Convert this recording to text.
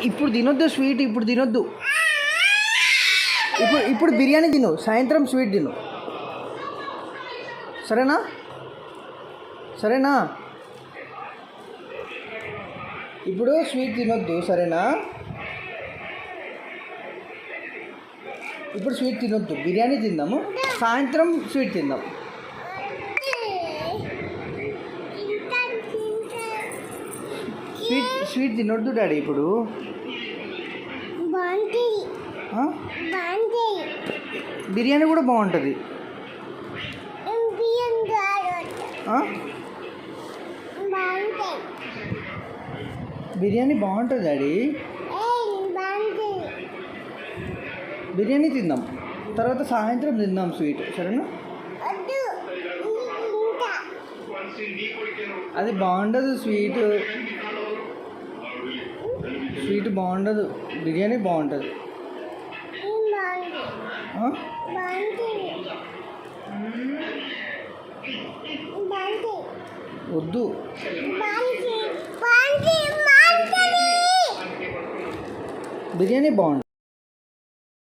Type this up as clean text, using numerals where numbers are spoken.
ఇప్పుడు తినొద్దు స్వీట్, ఇప్పుడు తినొద్దు. ఇప్పుడు బిర్యానీ తిను, సాయంత్రం స్వీట్ తిను. సరేనా? సరేనా? ఇప్పుడు స్వీట్ తినొద్దు, సరేనా? ఇప్పుడు స్వీట్ తినొద్దు, బిర్యానీ తిందాము, సాయంత్రం స్వీట్ తిందాం. స్వీట్ తినొద్దు డాడీ ఇప్పుడు. బిర్యానీ కూడా బాగుంటుంది. బిర్యానీ బాగుంటుంది డాడీ. బిర్యానీ తిందాం, తర్వాత సాయంత్రం తిందాం స్వీట్, సరేనా? అది బాగుండదు స్వీట్. స్వీట్ బాగుండదు, బిర్యానీ బాగుంటుంది. వద్దు, బిర్యానీ బాగుంటుంది.